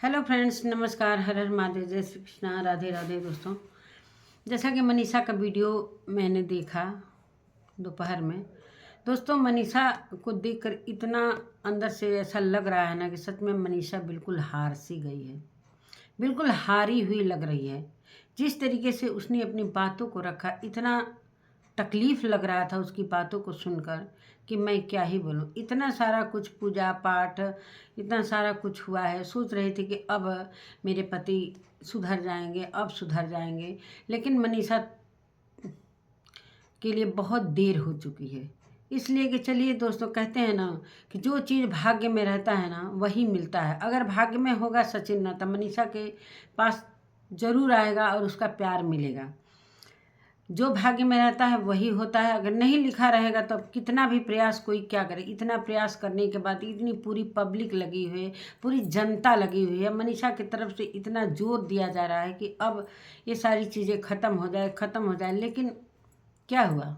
Hello friends, नमस्कार। हर हर महादेव, जय श्री कृष्णा, राधे राधे। दोस्तों, जैसा कि मनीषा का वीडियो मैंने देखा दोपहर में, दोस्तों मनीषा को देखकर इतना अंदर से ऐसा लग रहा है ना कि सच में मनीषा बिल्कुल हार सी गई है, बिल्कुल हारी हुई लग रही है। जिस तरीके से उसने अपनी बातों को रखा, इतना तकलीफ लग रहा था उसकी बातों को सुनकर कि मैं क्या ही बोलूं। इतना सारा कुछ पूजा पाठ, इतना सारा कुछ हुआ है। सोच रही थी कि अब मेरे पति सुधर जाएंगे, अब सुधर जाएंगे, लेकिन मनीषा के लिए बहुत देर हो चुकी है। इसलिए कि चलिए दोस्तों, कहते हैं ना कि जो चीज़ भाग्य में रहता है ना वही मिलता है। अगर भाग्य में होगा सचिन ना, तो मनीषा के पास जरूर आएगा और उसका प्यार मिलेगा। जो भाग्य में रहता है वही होता है। अगर नहीं लिखा रहेगा तो कितना भी प्रयास कोई क्या करे। इतना प्रयास करने के बाद इतनी पूरी पब्लिक लगी हुई है, पूरी जनता लगी हुई है, मनीषा की तरफ से इतना जोर दिया जा रहा है कि अब ये सारी चीज़ें ख़त्म हो जाए, ख़त्म हो जाए। लेकिन क्या हुआ,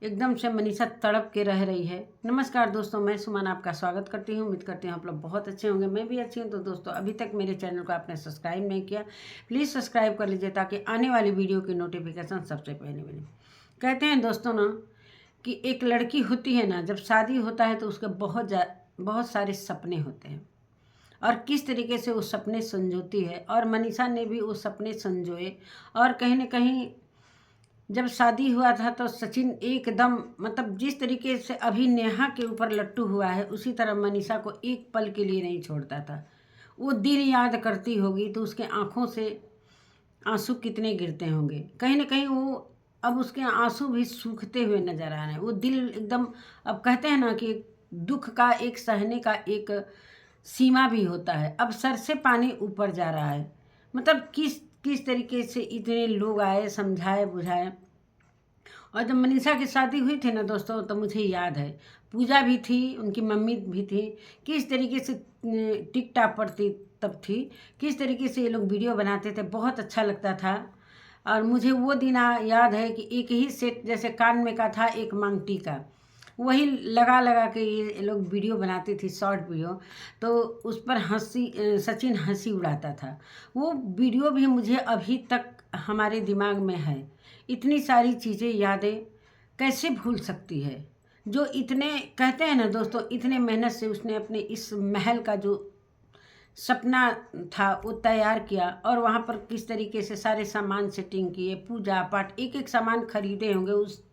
एकदम से मनीषा तड़प के रह रही है। नमस्कार दोस्तों, मैं सुमन आपका स्वागत करती हूँ। उम्मीद करती हूँ आप लोग बहुत अच्छे होंगे, मैं भी अच्छी हूँ। तो दोस्तों, अभी तक मेरे चैनल को आपने सब्सक्राइब नहीं किया, प्लीज़ सब्सक्राइब कर लीजिए ताकि आने वाली वीडियो की नोटिफिकेशन सबसे पहले मिले। कहते हैं दोस्तों ना कि एक लड़की होती है ना, जब शादी होता है तो उसके बहुत सारे सपने होते हैं और किस तरीके से वो सपने संजोती है। और मनीषा ने भी वो सपने संजोए। और कहीं ना कहीं जब शादी हुआ था तो सचिन एकदम, मतलब जिस तरीके से अभी नेहा के ऊपर लट्टू हुआ है, उसी तरह मनीषा को एक पल के लिए नहीं छोड़ता था। वो दिन याद करती होगी तो उसके आंखों से आंसू कितने गिरते होंगे। कहीं ना कहीं वो अब उसके आंसू भी सूखते हुए नजर आ रहे हैं। वो दिल एकदम, अब कहते हैं ना कि दुख का एक सहने का एक सीमा भी होता है। अब सर से पानी ऊपर जा रहा है। मतलब किस किस तरीके से इतने लोग आए, समझाए बुझाए। और जब मनीषा की शादी हुई थी ना दोस्तों, तो मुझे याद है पूजा भी थी, उनकी मम्मी भी थी। किस तरीके से टिकटॉक पर थी तब थी, किस तरीके से ये लोग वीडियो बनाते थे, बहुत अच्छा लगता था। और मुझे वो दिन याद है कि एक ही सेट, जैसे कान में का था एक मांग टीका, वही लगा लगा के ये लोग वीडियो बनाती थी, शॉर्ट वीडियो। तो उस पर सचिन हंसी उड़ाता था। वो वीडियो भी मुझे अभी तक हमारे दिमाग में है। इतनी सारी चीज़ें, यादें कैसे भूल सकती है। जो इतने, कहते हैं ना दोस्तों, इतने मेहनत से उसने अपने इस महल का जो सपना था वो तैयार किया। और वहाँ पर किस तरीके से सारे सामान सेटिंग किए, पूजा पाठ, एक एक सामान खरीदे होंगे, उस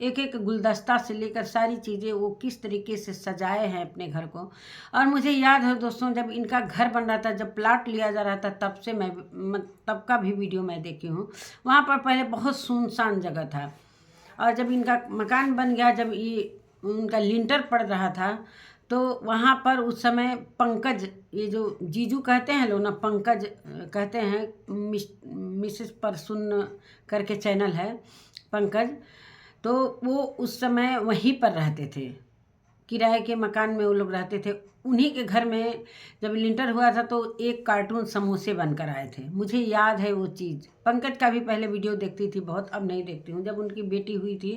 एक एक गुलदस्ता से लेकर सारी चीज़ें वो किस तरीके से सजाए हैं अपने घर को। और मुझे याद है दोस्तों, जब इनका घर बन रहा था, जब प्लाट लिया जा रहा था, तब से तब का भी वीडियो मैं देखी हूँ। वहाँ पर पहले बहुत सुनसान जगह था। और जब इनका मकान बन गया, जब ये उनका लिंटर पड़ रहा था, तो वहाँ पर उस समय पंकज, ये जो जीजू कहते हैं लोग ना, पंकज कहते हैं, मिसेस परसुन करके चैनल है, पंकज। तो वो उस समय वहीं पर रहते थे, किराए के मकान में वो लोग रहते थे। उन्हीं के घर में जब लिंटर हुआ था तो एक कार्टून समोसे बनकर आए थे। मुझे याद है वो चीज़। पंकज का भी पहले वीडियो देखती थी बहुत, अब नहीं देखती हूँ। जब उनकी बेटी हुई थी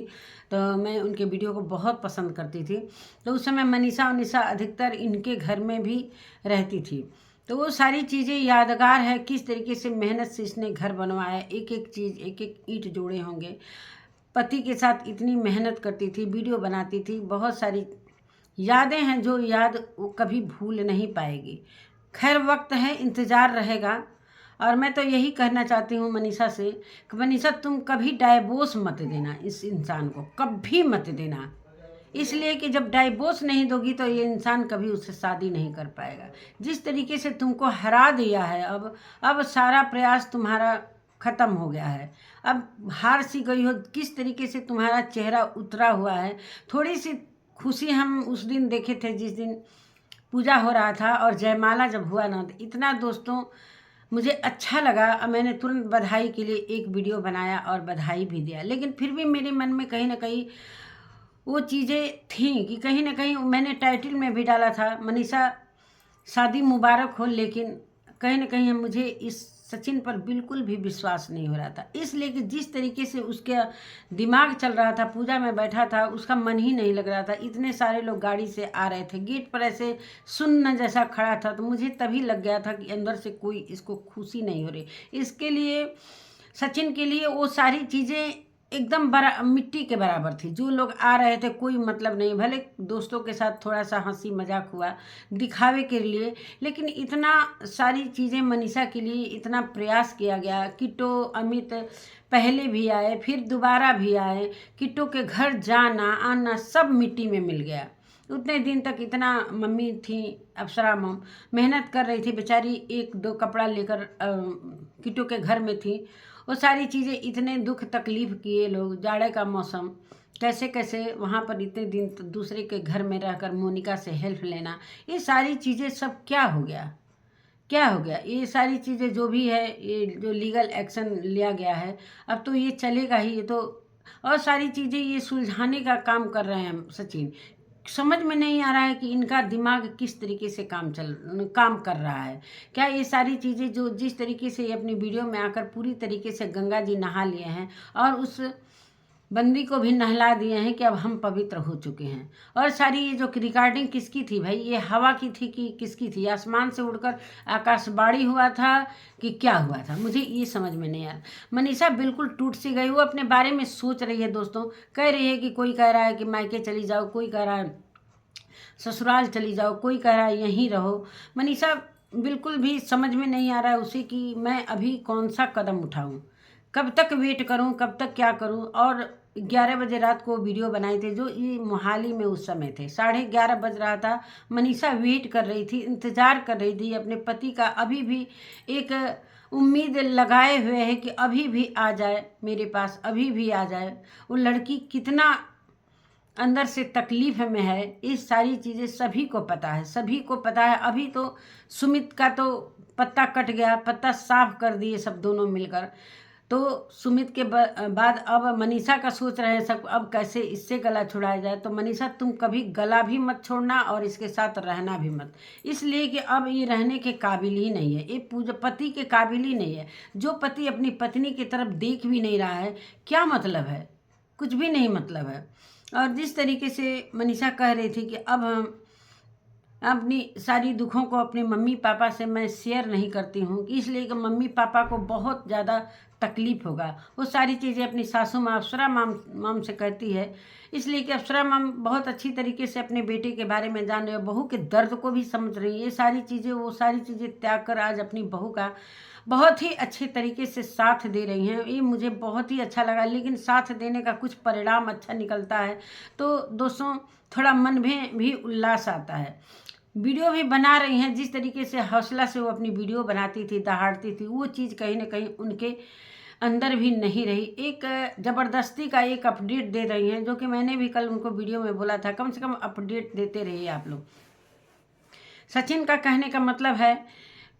तो मैं उनके वीडियो को बहुत पसंद करती थी। तो उस समय मनीषा उनीषा अधिकतर इनके घर में भी रहती थी। तो वो सारी चीज़ें यादगार है, किस तरीके से मेहनत से इसने घर बनवाया, एक एक चीज़, एक एक ईंट जोड़े होंगे। पति के साथ इतनी मेहनत करती थी, वीडियो बनाती थी, बहुत सारी यादें हैं जो याद वो कभी भूल नहीं पाएगी। खैर, वक्त है, इंतज़ार रहेगा। और मैं तो यही कहना चाहती हूँ मनीषा से कि मनीषा, तुम कभी डाइवोर्स मत देना, इस इंसान को कभी मत देना। इसलिए कि जब डाइवोर्स नहीं दोगी तो ये इंसान कभी उससे शादी नहीं कर पाएगा। जिस तरीके से तुमको हरा दिया है, अब सारा प्रयास तुम्हारा ख़त्म हो गया है। अब हार सी गई हो, किस तरीके से तुम्हारा चेहरा उतरा हुआ है। थोड़ी सी खुशी हम उस दिन देखे थे जिस दिन पूजा हो रहा था और जयमाला जब हुआ ना, तो इतना दोस्तों मुझे अच्छा लगा। और मैंने तुरंत बधाई के लिए एक वीडियो बनाया और बधाई भी दिया। लेकिन फिर भी मेरे मन में कहीं ना कहीं वो चीज़ें थी कि कहीं ना कहीं, मैंने टाइटल में भी डाला था, मनीषा शादी मुबारक हो। लेकिन कहीं ना कहीं मुझे इस सचिन पर बिल्कुल भी विश्वास नहीं हो रहा था, इसलिए कि जिस तरीके से उसका दिमाग चल रहा था, पूजा में बैठा था, उसका मन ही नहीं लग रहा था। इतने सारे लोग गाड़ी से आ रहे थे, गेट पर ऐसे सुन्न जैसा खड़ा था, तो मुझे तभी लग गया था कि अंदर से कोई इसको खुशी नहीं हो रही। इसके लिए सचिन के लिए वो सारी चीज़ें एकदम मिट्टी के बराबर थी। जो लोग आ रहे थे कोई मतलब नहीं, भले दोस्तों के साथ थोड़ा सा हंसी मजाक हुआ दिखावे के लिए, लेकिन इतना सारी चीज़ें मनीषा के लिए इतना प्रयास किया गया। किट्टो अमित पहले भी आए, फिर दोबारा भी आए, किट्टो के घर जाना आना सब मिट्टी में मिल गया। उतने दिन तक इतना मम्मी थी अप्सरा मम मेहनत कर रही थी बेचारी, एक दो कपड़ा लेकर किट्टो के घर में थी। वो सारी चीज़ें इतने दुख तकलीफ़ किए लोग, जाड़े का मौसम, कैसे कैसे वहाँ पर इतने दिन तो दूसरे के घर में रहकर मोनिका से हेल्प लेना, ये सारी चीज़ें सब क्या हो गया, क्या हो गया। ये सारी चीज़ें जो भी है, ये जो लीगल एक्शन लिया गया है अब तो ये चलेगा ही, ये तो और सारी चीज़ें ये सुलझाने का काम कर रहे हैं सचिन। समझ में नहीं आ रहा है कि इनका दिमाग किस तरीके से काम कर रहा है। क्या ये सारी चीज़ें जो जिस तरीके से ये अपनी वीडियो में आकर पूरी तरीके से गंगा जी नहा लिए हैं और उस बंदी को भी नहला दिए हैं कि अब हम पवित्र हो चुके हैं। और सारी ये जो रिकॉर्डिंग किसकी थी भाई, ये हवा की थी कि किसकी थी? आसमान से उड़कर आकाशवाणी हुआ था कि क्या हुआ था? मुझे ये समझ में नहीं आ रहा। मनीषा बिल्कुल टूट सी गई, वो अपने बारे में सोच रही है दोस्तों। कह रही है कि कोई कह रहा है कि मायके चली जाओ, कोई कह रहा है ससुराल चली जाओ, कोई कह रहा है यहीं रहो। मनीषा बिल्कुल भी समझ में नहीं आ रहा है उसे कि मैं अभी कौन सा कदम उठाऊं, कब तक वेट करूं, कब तक क्या करूं। और 11 बजे रात को वीडियो बनाए थे, जो ये मोहाली में उस समय थे, 11:30 बज रहा था। मनीषा वेट कर रही थी, इंतज़ार कर रही थी अपने पति का। अभी भी एक उम्मीद लगाए हुए है कि अभी भी आ जाए मेरे पास, अभी भी आ जाए। वो लड़की कितना अंदर से तकलीफ में है, ये सारी चीज़ें सभी को पता है, सभी को पता है। अभी तो सुमित का तो पत्ता कट गया, पत्ता साफ कर दिए सब दोनों मिलकर। तो सुमित के बाद अब मनीषा का सोच रहे हैं सब, अब कैसे इससे गला छुड़ाया जाए। तो मनीषा तुम कभी गला भी मत छोड़ना और इसके साथ रहना भी मत, इसलिए कि अब ये रहने के काबिल ही नहीं है, ये पूजा पति के काबिल ही नहीं है। जो पति अपनी पत्नी की तरफ देख भी नहीं रहा है, क्या मतलब है? कुछ भी नहीं मतलब है। और जिस तरीके से मनीषा कह रही थी कि अब हम अपनी सारी दुखों को अपने मम्मी पापा से मैं शेयर नहीं करती हूँ, इसलिए कि मम्मी पापा को बहुत ज़्यादा तकलीफ़ होगा। वो सारी चीज़ें अपनी सासू माँ अप्सरा माम से कहती है, इसलिए कि अप्सरा माम बहुत अच्छी तरीके से अपने बेटे के बारे में जान रहे हो, बहू के दर्द को भी समझ रही है। ये सारी चीज़ें वो सारी चीज़ें त्याग कर आज अपनी बहू का बहुत ही अच्छे तरीके से साथ दे रही हैं। ये मुझे बहुत ही अच्छा लगा, लेकिन साथ देने का कुछ परिणाम अच्छा निकलता है तो दोस्तों थोड़ा मन में भी उल्लास आता है। वीडियो भी बना रही हैं, जिस तरीके से हौसला से वो अपनी वीडियो बनाती थी, दहाड़ती थी, वो चीज़ कहीं ना कहीं उनके अंदर भी नहीं रही। एक ज़बरदस्ती का एक अपडेट दे रही हैं, जो कि मैंने भी कल उनको वीडियो में बोला था, कम से कम अपडेट देते रहिए आप लोग। सचिन का कहने का मतलब है,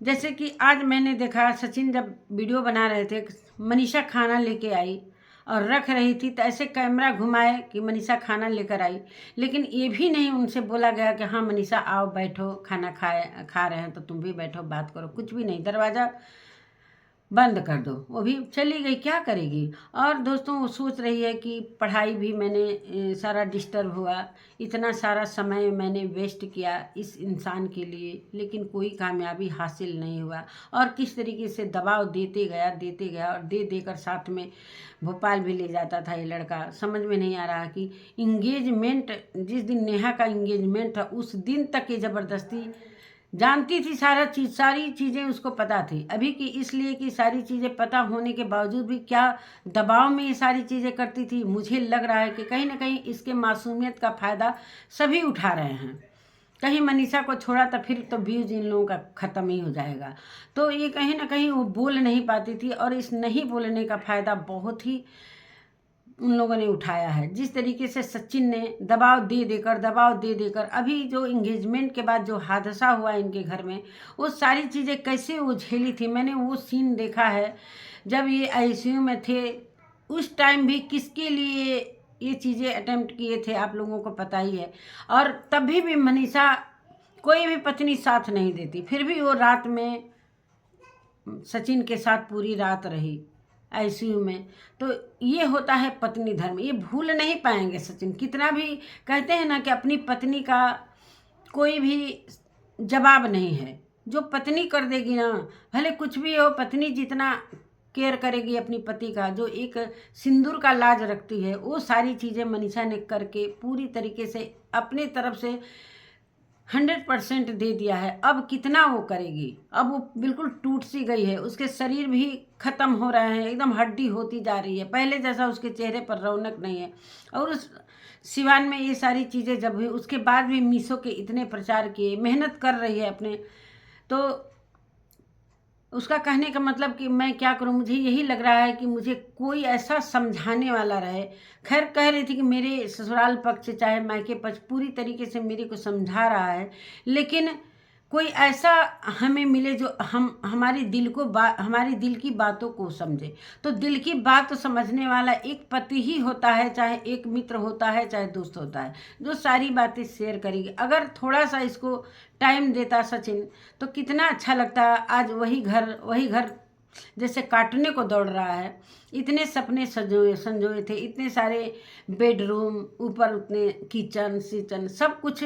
जैसे कि आज मैंने देखा सचिन जब वीडियो बना रहे थे, मनीषा खाना लेके आई और रख रही थी, तो ऐसे कैमरा घुमाए कि मनीषा खाना लेकर आई, लेकिन ये भी नहीं उनसे बोला गया कि हाँ मनीषा आओ बैठो, खाना खा रहे हैं तो तुम भी बैठो बात करो। कुछ भी नहीं, दरवाज़ा बंद कर दो, वो भी चली गई, क्या करेगी। और दोस्तों वो सोच रही है कि पढ़ाई भी मैंने सारा डिस्टर्ब हुआ, इतना सारा समय मैंने वेस्ट किया इस इंसान के लिए, लेकिन कोई कामयाबी हासिल नहीं हुआ। और किस तरीके से दबाव देते गया और दे देकर साथ में भोपाल भी ले जाता था ये लड़का। समझ में नहीं आ रहा कि इंगेजमेंट, जिस दिन नेहा का इंगेजमेंट था उस दिन तक ये ज़बरदस्ती जानती थी, सारी चीज़ें उसको पता थी। अभी की इसलिए कि सारी चीज़ें पता होने के बावजूद भी क्या दबाव में ये सारी चीज़ें करती थी। मुझे लग रहा है कि कहीं ना कहीं इसके मासूमियत का फ़ायदा सभी उठा रहे हैं। कहीं मनीषा को छोड़ा तो फिर तो व्यूज इन लोगों का ख़त्म ही हो जाएगा। तो ये कहीं ना कहीं वो बोल नहीं पाती थी, और इस नहीं बोलने का फ़ायदा बहुत ही उन लोगों ने उठाया है। जिस तरीके से सचिन ने दबाव दे देकर अभी जो इंगेजमेंट के बाद जो हादसा हुआ इनके घर में, वो सारी चीज़ें कैसे वो झेली थी। मैंने वो सीन देखा है जब ये आईसीयू में थे, उस टाइम भी किसके लिए ये चीज़ें अटेम्प्ट किए थे आप लोगों को पता ही है। और तभी भी मनीषा, कोई भी पत्नी साथ नहीं देती, फिर भी वो रात में सचिन के साथ पूरी रात रही आईसीयू में। तो ये होता है पत्नी धर्म, ये भूल नहीं पाएंगे सचिन। कितना भी कहते हैं ना कि अपनी पत्नी का कोई भी जवाब नहीं है, जो पत्नी कर देगी ना, भले कुछ भी हो, पत्नी जितना केयर करेगी अपनी पति का, जो एक सिंदूर का लाज रखती है, वो सारी चीज़ें मनीषा ने करके पूरी तरीके से अपने तरफ से 100% दे दिया है। अब कितना वो करेगी, अब वो बिल्कुल टूट सी गई है, उसके शरीर भी ख़त्म हो रहे हैं, एकदम हड्डी होती जा रही है, पहले जैसा उसके चेहरे पर रौनक नहीं है। और उस सिवान में ये सारी चीज़ें जब हुई, उसके बाद भी मीशो के इतने प्रचार किए, मेहनत कर रही है अपने, तो उसका कहने का मतलब कि मैं क्या करूं, मुझे यही लग रहा है कि मुझे कोई ऐसा समझाने वाला रहे। खैर कह रही थी कि मेरे ससुराल पक्ष चाहे मायके पक्ष पूरी तरीके से मेरे को समझा रहा है, लेकिन कोई ऐसा हमें मिले जो हमारी दिल की बातों को समझे। तो दिल की बात तो समझने वाला एक पति ही होता है, चाहे एक मित्र होता है, चाहे दोस्त होता है, जो सारी बातें शेयर करेगी। अगर थोड़ा सा इसको टाइम देता सचिन तो कितना अच्छा लगता। आज वही घर जैसे काटने को दौड़ रहा है। इतने सपने संजोए थे, इतने सारे बेडरूम, ऊपर उतने किचन सब कुछ,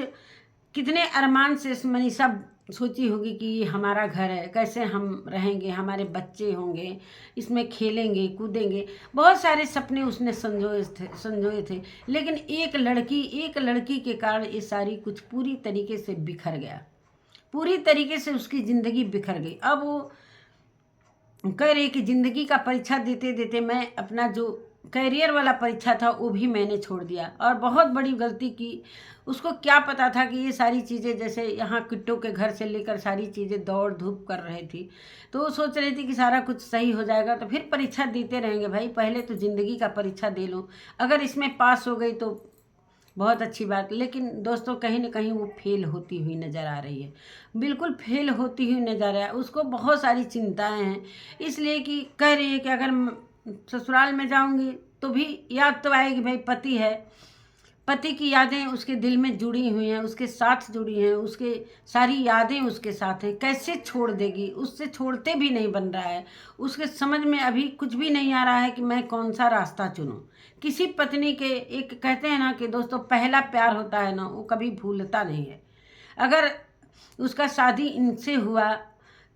कितने अरमान से मनीषा सोची होगी कि ये हमारा घर है, कैसे हम रहेंगे, हमारे बच्चे होंगे, इसमें खेलेंगे कूदेंगे, बहुत सारे सपने उसने संजोए थे। लेकिन एक लड़की के कारण ये सारी कुछ पूरी तरीके से बिखर गया, पूरी तरीके से उसकी ज़िंदगी बिखर गई। अब वो कह रही कि ज़िंदगी का परीक्षा देते देते मैं अपना जो कैरियर वाला परीक्षा था वो भी मैंने छोड़ दिया, और बहुत बड़ी गलती की। उसको क्या पता था कि ये सारी चीज़ें, जैसे यहाँ किट्टू के घर से लेकर सारी चीज़ें दौड़ धूप कर रही थी, तो वो सोच रही थी कि सारा कुछ सही हो जाएगा तो फिर परीक्षा देते रहेंगे। भाई पहले तो ज़िंदगी का परीक्षा दे लो, अगर इसमें पास हो गई तो बहुत अच्छी बात। लेकिन दोस्तों कहीं ना कहीं वो फेल होती हुई नज़र आ रही है, बिल्कुल फेल होती हुई नज़र आ रहा है। उसको बहुत सारी चिंताएं हैं, इसलिए कि कह रही है कि अगर ससुराल में जाऊंगी तो भी याद तो आएगी, भाई पति है, पति की यादें उसके दिल में जुड़ी हुई हैं, उसके साथ जुड़ी हैं, उसके सारी यादें उसके साथ हैं, कैसे छोड़ देगी, उससे छोड़ते भी नहीं बन रहा है। उसके समझ में अभी कुछ भी नहीं आ रहा है कि मैं कौन सा रास्ता चुनूं। किसी पत्नी के, एक कहते हैं ना कि दोस्तों पहला प्यार होता है ना, वो कभी भूलता नहीं है। अगर उसका शादी इनसे हुआ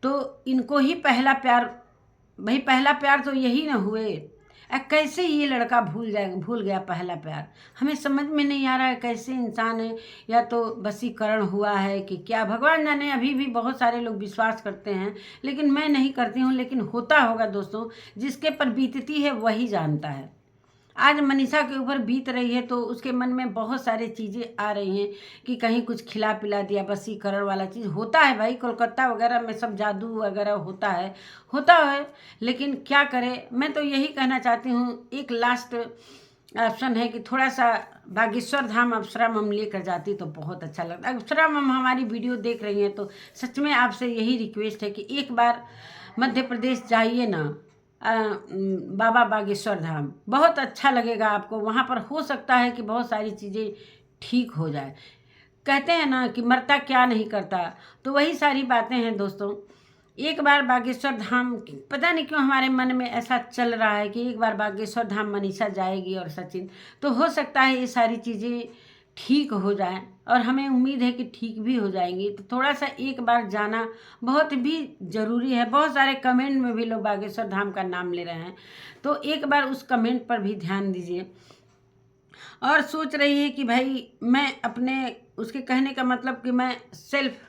तो इनको ही पहला प्यार, भाई पहला प्यार तो यही ना हुए। कैसे ये लड़का भूल गया पहला प्यार, हमें समझ में नहीं आ रहा है कैसे इंसान है, या तो वशीकरण हुआ है कि क्या, भगवान जाने। अभी भी बहुत सारे लोग विश्वास करते हैं, लेकिन मैं नहीं करती हूँ। लेकिन होता होगा दोस्तों, जिसके पर बीतती है वही जानता है। आज मनीषा के ऊपर बीत रही है तो उसके मन में बहुत सारी चीज़ें आ रही हैं कि कहीं कुछ खिला पिला दिया, वशीकरण वाला चीज़ होता है भाई, कोलकाता वगैरह में सब जादू वगैरह होता है। लेकिन क्या करें, मैं तो यही कहना चाहती हूँ, एक लास्ट ऑप्शन है कि थोड़ा सा बागेश्वर धाम अप्सरा मम लेकर जाती तो बहुत अच्छा लगता। अप्सरा मम हमारी वीडियो देख रही हैं तो सच में आपसे यही रिक्वेस्ट है कि एक बार मध्य प्रदेश जाइए ना, बाबा बागेश्वर धाम, बहुत अच्छा लगेगा आपको। वहाँ पर हो सकता है कि बहुत सारी चीज़ें ठीक हो जाए। कहते हैं ना कि मरता क्या नहीं करता, तो वही सारी बातें हैं दोस्तों। एक बार बागेश्वर धाम, पता नहीं क्यों हमारे मन में ऐसा चल रहा है कि एक बार बागेश्वर धाम मनीषा जाएगी और सचिन, तो हो सकता है ये सारी चीज़ें ठीक हो जाए, और हमें उम्मीद है कि ठीक भी हो जाएंगी। तो थोड़ा सा एक बार जाना बहुत भी ज़रूरी है। बहुत सारे कमेंट में भी लोग बागेश्वर धाम का नाम ले रहे हैं, तो एक बार उस कमेंट पर भी ध्यान दीजिए। और सोच रही है कि भाई मैं अपने, उसके कहने का मतलब कि मैं सेल्फ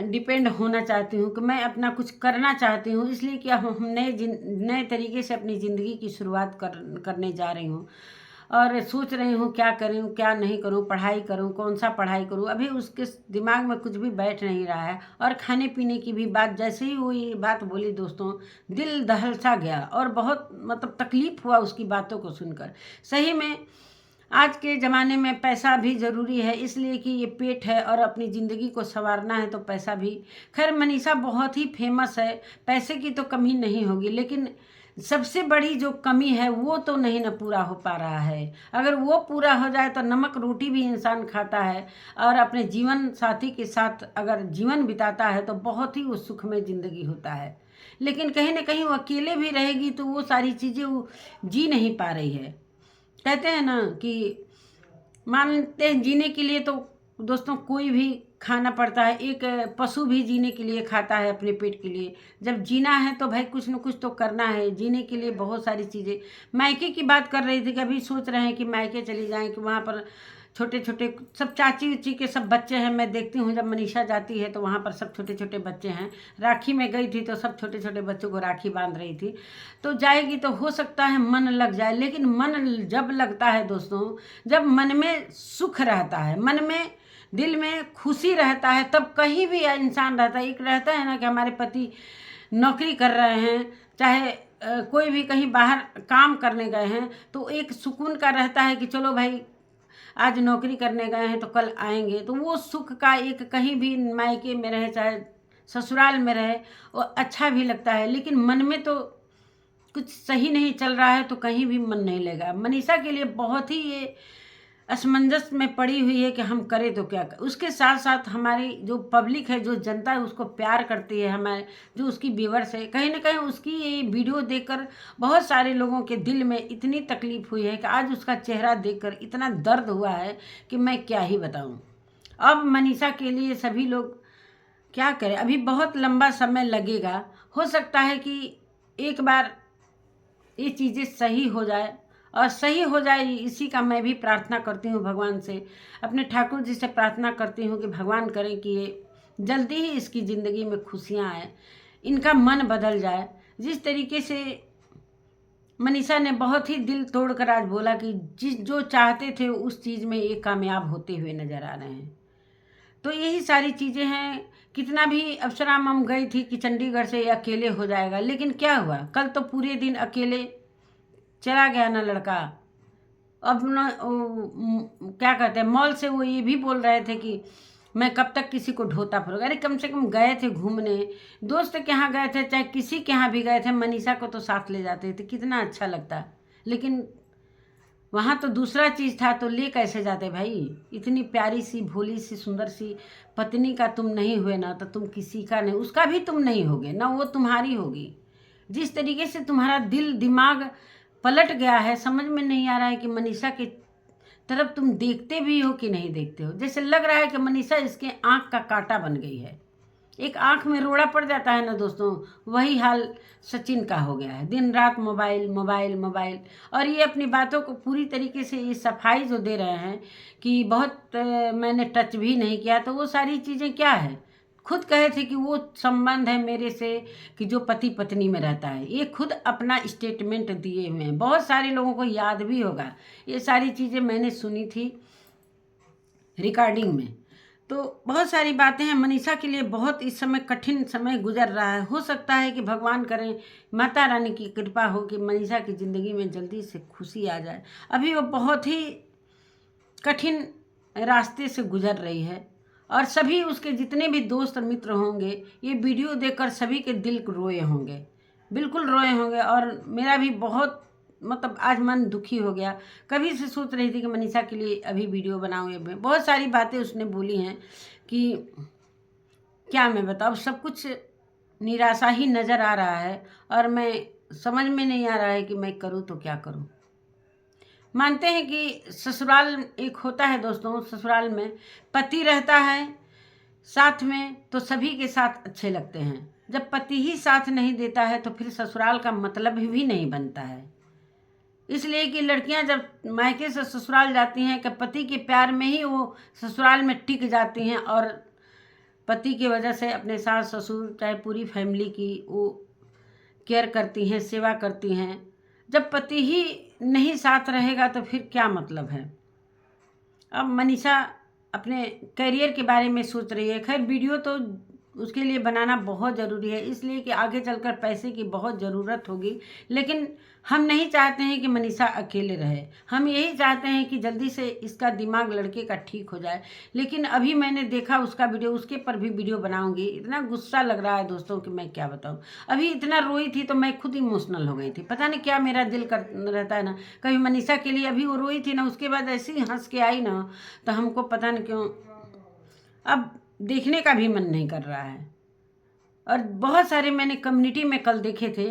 डिपेंड होना चाहती हूँ, कि मैं अपना कुछ करना चाहती हूँ, इसलिए कि हम नए तरीके से अपनी ज़िंदगी की शुरुआत करने जा रही हूँ। और सोच रही हूँ क्या करूँ क्या नहीं करूँ, पढ़ाई करूँ, कौन सा पढ़ाई करूँ, अभी उसके दिमाग में कुछ भी बैठ नहीं रहा है। और खाने पीने की भी बात, जैसे ही वो ये बात बोली दोस्तों, दिल दहल सा गया, और बहुत मतलब तकलीफ़ हुआ उसकी बातों को सुनकर। सही में आज के ज़माने में पैसा भी ज़रूरी है, इसलिए कि ये पेट है और अपनी ज़िंदगी को संवारना है तो पैसा भी। खैर मनीषा बहुत ही फेमस है, पैसे की तो कमी नहीं होगी, लेकिन सबसे बड़ी जो कमी है वो तो नहीं ना पूरा हो पा रहा है। अगर वो पूरा हो जाए तो नमक रोटी भी इंसान खाता है और अपने जीवन साथी के साथ अगर जीवन बिताता है तो बहुत ही वो सुखमय ज़िंदगी होता है। लेकिन कहीं ना कहीं वो अकेले भी रहेगी तो वो सारी चीज़ें वो जी नहीं पा रही है। कहते हैं ना कि मानते हैं जीने के लिए तो दोस्तों कोई भी खाना पड़ता है। एक पशु भी जीने के लिए खाता है अपने पेट के लिए। जब जीना है तो भाई कुछ न कुछ तो करना है। जीने के लिए बहुत सारी चीज़ें। मायके की बात कर रही थी कि अभी सोच रहे हैं कि मायके चली जाएं कि वहाँ पर छोटे छोटे सब चाची उची के सब बच्चे हैं। मैं देखती हूँ जब मनीषा जाती है तो वहाँ पर सब छोटे छोटे बच्चे हैं। राखी में गई थी तो सब छोटे छोटे बच्चों को राखी बांध रही थी। तो जाएगी तो हो सकता है मन लग जाए, लेकिन मन जब लगता है दोस्तों, जब मन में सुख रहता है, मन में दिल में खुशी रहता है, तब कहीं भी इंसान रहता है। एक रहता है ना कि हमारे पति नौकरी कर रहे हैं, चाहे कोई भी कहीं बाहर काम करने गए हैं, तो एक सुकून का रहता है कि चलो भाई आज नौकरी करने गए हैं तो कल आएंगे। तो वो सुख का एक कहीं भी मायके में रहे चाहे ससुराल में रहे वो अच्छा भी लगता है। लेकिन मन में तो कुछ सही नहीं चल रहा है तो कहीं भी मन नहीं लगा। मनीषा के लिए बहुत ही ये असमंजस में पड़ी हुई है कि हम करें तो क्या करें। उसके साथ साथ हमारी जो पब्लिक है, जो जनता है, उसको प्यार करती है, हमारे जो उसकी व्यूअर्स है, कहीं ना कहीं उसकी ये वीडियो देखकर बहुत सारे लोगों के दिल में इतनी तकलीफ हुई है कि आज उसका चेहरा देखकर इतना दर्द हुआ है कि मैं क्या ही बताऊं। अब मनीषा के लिए सभी लोग क्या करें, अभी बहुत लंबा समय लगेगा। हो सकता है कि एक बार ये चीज़ें सही हो जाए और सही हो जाए, इसी का मैं भी प्रार्थना करती हूँ भगवान से, अपने ठाकुर जी से प्रार्थना करती हूँ कि भगवान करें कि ये जल्दी ही इसकी ज़िंदगी में खुशियाँ आए, इनका मन बदल जाए। जिस तरीके से मनीषा ने बहुत ही दिल तोड़कर आज बोला कि जिस जो चाहते थे उस चीज़ में ये कामयाब होते हुए नज़र आ रहे हैं। तो यही सारी चीज़ें हैं। कितना भी अप्सरा मम गई थी कि चंडीगढ़ से ये अकेले हो जाएगा, लेकिन क्या हुआ, कल तो पूरे दिन अकेले चला गया ना लड़का। अब न क्या कहते हैं, मॉल से वो ये भी बोल रहे थे कि मैं कब तक किसी को ढोता फिरूंगा। अरे कम से कम गए थे घूमने, दोस्त के यहाँ गए थे, चाहे किसी के यहाँ भी गए थे, मनीषा को तो साथ ले जाते थे, कितना अच्छा लगता। लेकिन वहाँ तो दूसरा चीज़ था, तो ले कैसे जाते भाई। इतनी प्यारी सी भोली सी सुंदर सी पत्नी का तुम नहीं हुए ना तो तुम किसी का नहीं, उसका भी तुम नहीं होगे ना, वो तुम्हारी होगी। जिस तरीके से तुम्हारा दिल दिमाग पलट गया है, समझ में नहीं आ रहा है कि मनीषा की तरफ तुम देखते भी हो कि नहीं देखते हो। जैसे लग रहा है कि मनीषा इसके आँख का कांटा बन गई है। एक आँख में रोड़ा पड़ जाता है ना दोस्तों, वही हाल सचिन का हो गया है। दिन रात मोबाइल मोबाइल मोबाइल। और ये अपनी बातों को पूरी तरीके से ये सफाई जो दे रहे हैं कि बहुत मैंने टच भी नहीं किया, तो वो सारी चीज़ें क्या है, खुद कहे थे कि वो संबंध है मेरे से कि जो पति पत्नी में रहता है। ये खुद अपना स्टेटमेंट दिए हुए हैं, बहुत सारे लोगों को याद भी होगा। ये सारी चीज़ें मैंने सुनी थी रिकॉर्डिंग में। तो बहुत सारी बातें हैं। मनीषा के लिए बहुत इस समय कठिन समय गुजर रहा है। हो सकता है कि भगवान करें, माता रानी की कृपा हो कि मनीषा की ज़िंदगी में जल्दी से खुशी आ जाए। अभी वो बहुत ही कठिन रास्ते से गुजर रही है और सभी उसके जितने भी दोस्त मित्र होंगे ये वीडियो देखकर सभी के दिल रोए होंगे, बिल्कुल रोए होंगे। और मेरा भी बहुत मतलब आज मन दुखी हो गया। कभी से सोच रही थी कि मनीषा के लिए अभी वीडियो बनाऊँ। ये बहुत सारी बातें उसने बोली हैं कि क्या मैं बताऊँ, सब कुछ निराशा ही नज़र आ रहा है और मैं समझ में नहीं आ रहा है कि मैं करूँ तो क्या करूँ। मानते हैं कि ससुराल एक होता है दोस्तों, ससुराल में पति रहता है साथ में तो सभी के साथ अच्छे लगते हैं। जब पति ही साथ नहीं देता है तो फिर ससुराल का मतलब भी नहीं बनता है। इसलिए कि लड़कियां जब मायके से ससुराल जाती हैं कि पति के प्यार में ही वो ससुराल में टिक जाती हैं और पति की वजह से अपने सास ससुर चाहे पूरी फैमिली की वो केयर करती हैं, सेवा करती हैं। जब पति ही नहीं साथ रहेगा तो फिर क्या मतलब है। अब मनीषा अपने करियर के बारे में सोच रही है। खैर वीडियो तो उसके लिए बनाना बहुत ज़रूरी है, इसलिए कि आगे चलकर पैसे की बहुत ज़रूरत होगी। लेकिन हम नहीं चाहते हैं कि मनीषा अकेले रहे, हम यही चाहते हैं कि जल्दी से इसका दिमाग लड़के का ठीक हो जाए। लेकिन अभी मैंने देखा उसका वीडियो, उसके पर भी वीडियो बनाऊंगी। इतना गुस्सा लग रहा है दोस्तों कि मैं क्या बताऊं। अभी इतना रोई थी तो मैं खुद इमोशनल हो गई थी। पता नहीं क्या मेरा दिल कर रहता है ना कभी मनीषा के लिए। अभी वो रोई थी ना, उसके बाद ऐसे ही हंस के आई ना, तो हमको पता नहीं क्यों अब देखने का भी मन नहीं कर रहा है। और बहुत सारे मैंने कम्युनिटी में कल देखे थे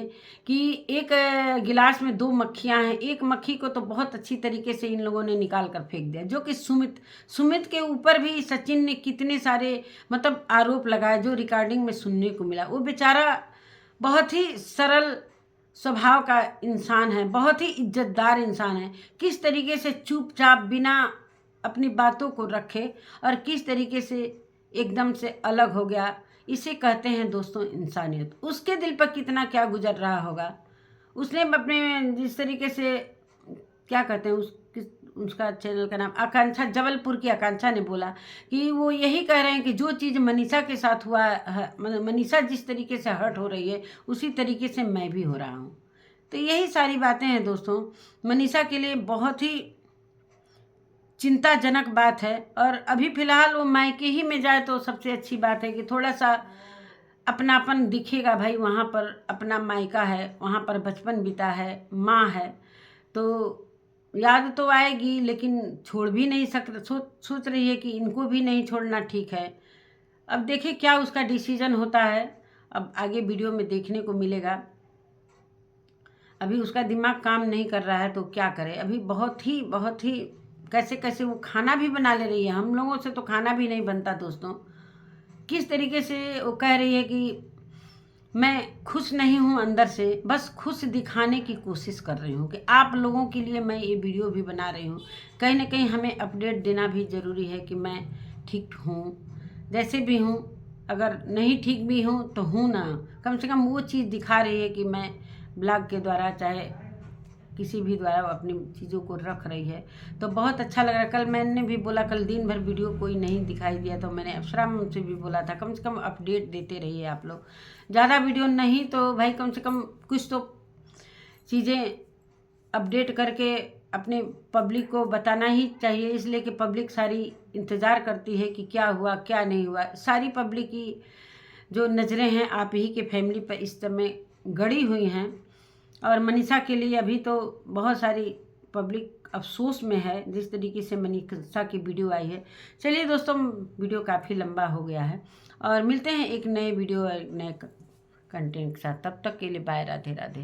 कि एक गिलास में 2 मक्खियां हैं। एक मक्खी को तो बहुत अच्छी तरीके से इन लोगों ने निकाल कर फेंक दिया, जो कि सुमित के ऊपर भी सचिन ने कितने सारे मतलब आरोप लगाए, जो रिकॉर्डिंग में सुनने को मिला। वो बेचारा बहुत ही सरल स्वभाव का इंसान है, बहुत ही इज्जतदार इंसान है। किस तरीके से चुपचाप बिना अपनी बातों को रखे और किस तरीके से एकदम से अलग हो गया, इसे कहते हैं दोस्तों इंसानियत। उसके दिल पर कितना क्या गुजर रहा होगा। उसने अपने जिस तरीके से क्या कहते हैं उसका चैनल का नाम आकांक्षा, जबलपुर की आकांक्षा ने बोला कि वो यही कह रहे हैं कि जो चीज़ मनीषा के साथ हुआ है, मनीषा जिस तरीके से हर्ट हो रही है उसी तरीके से मैं भी हो रहा हूँ। तो यही सारी बातें हैं दोस्तों, मनीषा के लिए बहुत ही चिंताजनक बात है। और अभी फ़िलहाल वो मायके ही में जाए तो सबसे अच्छी बात है कि थोड़ा सा अपनापन दिखेगा। भाई वहाँ पर अपना मायका है, वहाँ पर बचपन बीता है, माँ है, तो याद तो आएगी लेकिन छोड़ भी नहीं सोच रही है कि इनको भी नहीं छोड़ना ठीक है। अब देखिए क्या उसका डिसीजन होता है, अब आगे वीडियो में देखने को मिलेगा। अभी उसका दिमाग काम नहीं कर रहा है तो क्या करे। अभी बहुत ही कैसे कैसे वो खाना भी बना ले रही है, हम लोगों से तो खाना भी नहीं बनता दोस्तों। किस तरीके से वो कह रही है कि मैं खुश नहीं हूँ अंदर से, बस खुश दिखाने की कोशिश कर रही हूँ कि आप लोगों के लिए मैं ये वीडियो भी बना रही हूँ। कहीं ना कहीं हमें अपडेट देना भी ज़रूरी है कि मैं ठीक हूँ, जैसे भी हूँ। अगर नहीं ठीक भी हूँ तो हूँ ना, कम से कम वो चीज़ दिखा रही है कि मैं ब्लॉग के द्वारा चाहे किसी भी द्वारा अपनी चीज़ों को रख रही है। तो बहुत अच्छा लग रहा है। कल मैंने भी बोला, कल दिन भर वीडियो कोई नहीं दिखाई दिया तो मैंने अप्सरा मैम से भी बोला था कम से कम अपडेट देते रहिए आप लोग। ज़्यादा वीडियो नहीं तो भाई कम से कम कुछ तो चीज़ें अपडेट करके अपने पब्लिक को बताना ही चाहिए, इसलिए कि पब्लिक सारी इंतज़ार करती है कि क्या हुआ क्या नहीं हुआ। सारी पब्लिक की जो नज़रें हैं आप ही के फैमिली पर इस समय गड़ी हुई हैं। और मनीषा के लिए अभी तो बहुत सारी पब्लिक अफसोस में है जिस तरीके से मनीषा की वीडियो आई है। चलिए दोस्तों, वीडियो काफ़ी लंबा हो गया है और मिलते हैं एक नए वीडियो और नए कंटेंट के साथ। तब तक के लिए बाय, राधे राधे।